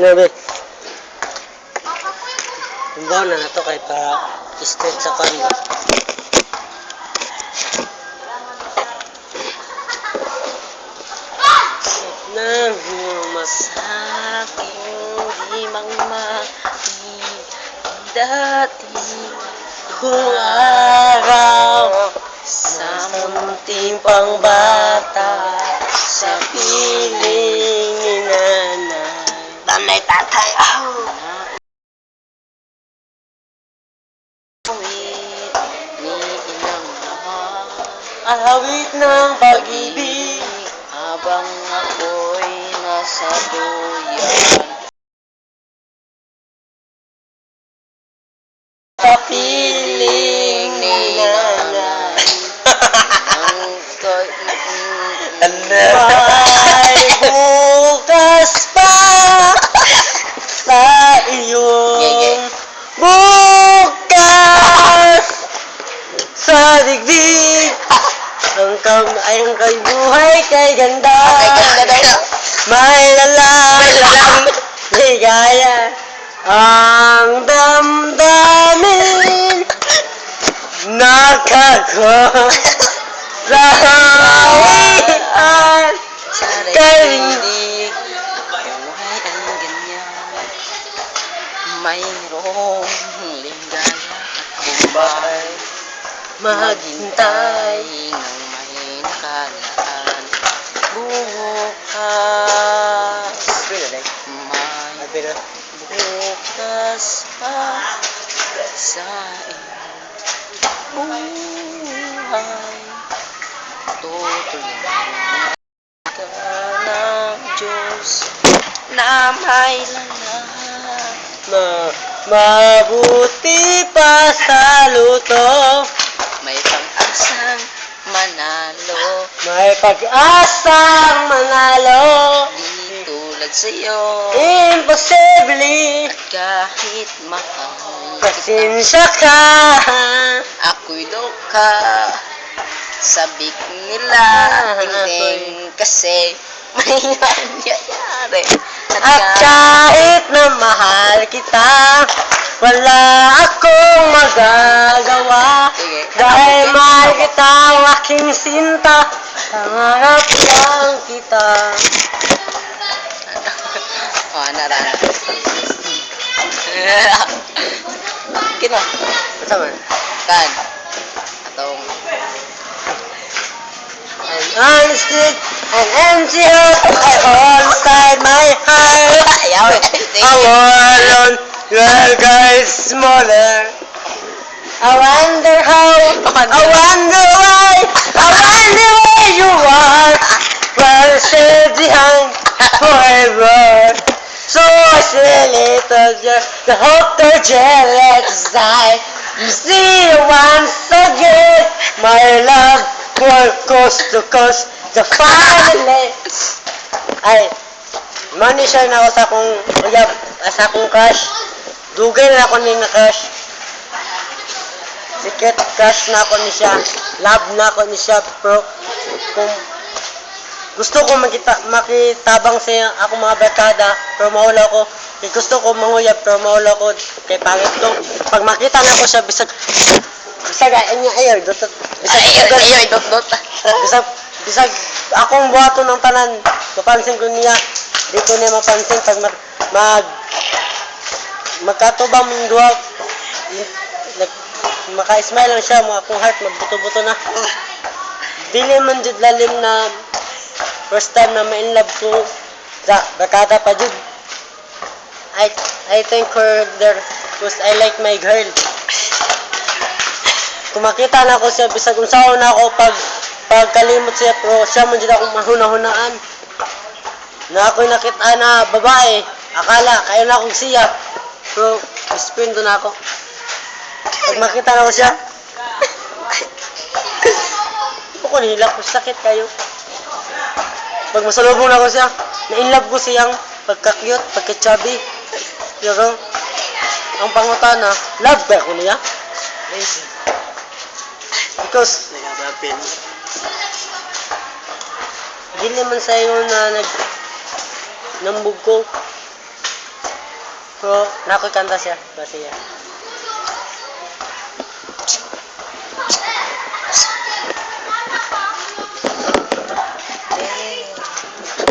Grabe. Tumbaw na to kay para straight sa kanila. Nang masaking di mangmati dati kung araw sa munting pangbata sa piling ni nanay. Tanay tatay. Awit ni inang mahal, awit ng pag-ibig, habang ako'y nasa duyan. Sa piling ni nanay, may bukas pa sa iyong bukas sa digdig. Ang kay buhay kay ganda, may lalang ligaya ang damdamin nakakasawian kay hindi Buhay ang ganyan. Mayroong ligaya at bumbay. maghintay. Ng may nakalaan. Bukas may bukas pa sa iyong buhay. Tutulungan ka ng Diyos na may lalang. Mabuti pa sa luto, May pag-asang manalo. may pag-asang manalo. Di tulad sa'yo. Imposible, At kahit mahal pasensya ka. ako'y loka. Sabik nila tingting kasi may nangyayari. At kahit na mahal kita, wala akong magagawa. Dahil mahal kita, aking sinta, pangarap lang kita. Narana. Kino? Basta man. Kan? Atong Unstood and empty heart, I hold inside my heart. ayaw eh. I want your guys smaller. I wonder how, I wonder why, I wonder where you are. Well, stay behind forever. So I say little girl, the hope the jealous die. You see once again, my love will coast to coast, the finally. Ay, money siya na ako sa akong uyab, sa akong crush. Dugay na ako ni na crush. Secret crush na ako ni siya. Love na ako ni siya, bro. Kung gusto ko makitabang sa ako mga barkada, pero mahula ko. Kaya gusto ko manguyab, pero mahula ko. Kay pangit to. Pag makita na ko siya, bisag niya ayaw, dotot. Ayaw, dot. Bisag akong buhaton ng tanan, mapansin ko niya. Di ko niya mapansin pag magkatubang mong duha, maka-smile lang siya, mga akong heart magbuto-buto na. Dili man jud lalim na first time na ma-in love ko sa barkada pa jud. I thank her there because I like my girl. Kung makita na ako siya, bisag unsaon na ako pagkalimot siya, pero siya man jud akong mahuna-hunaan. Na ako'y nakita na babae, akala kayo na akong siya, pero best-friend na ako. Pag makita na ko siya, ako nihilak ko, sakit kayo. Pag masalubong na ko siya, na-inlove ko siyang pagka-cute, pagka-chubby. Pero, ang pangutana, love ba ako niya? Because, dili man sa iyo na nambug ko. Pero, nakikanta siya. Kasi yan.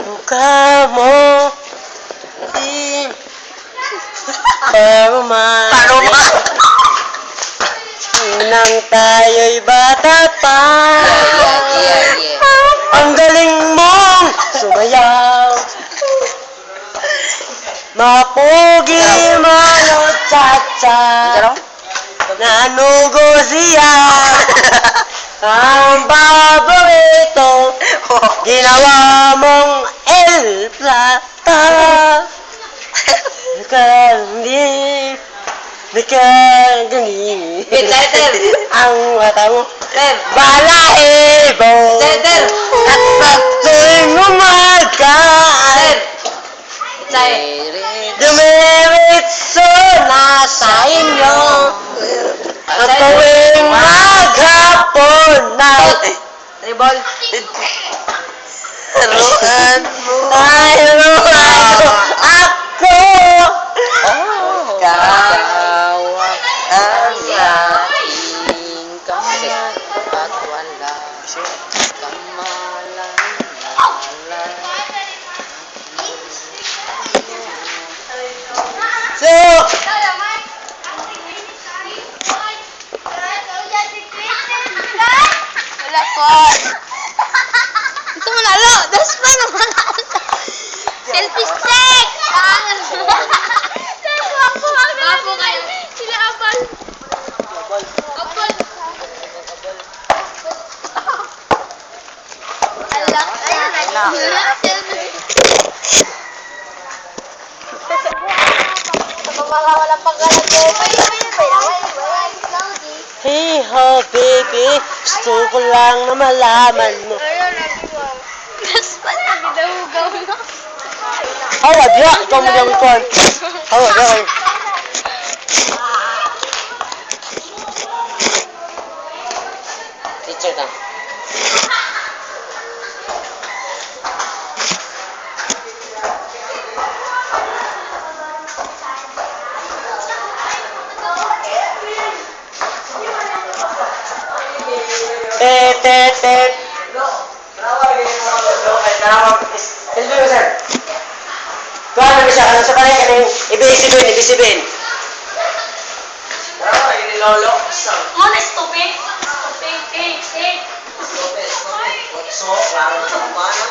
Mukha mo di Paruma Nang tayo'y bata pa Ang galing mong sumayaw Mapugi manot cha-cha Nanugo siya Ang paborito Ginawa mong El Plata Nakagani Nakagani Letter. Ang mata mo Ter. Balahibo Letter. At sa tuwing umaga Ter. Say. Dumiritso na sa inyo At tuwing maghapon na Tribol. Ruan mo ako Kawa ang aking kamay at wala kamalang So Wala po. Ito manalo. Das pa na manalo. Selfie stick. Wapo kayo. Sila abal. Abal. Alak. Wala pang galang ko. Hey ho baby Gusto ko lang na malaman mo Ayun, nag-iwan. Das pa na. Gidahugaw na. Hawa diya Ikaw mo gawin ko Hawa diya Teacher ka Tet Kuhaan mo siya Ano sa panay Ano ibisibin Lolo Honest, stupid. Stupid. So, klaro sa kumanan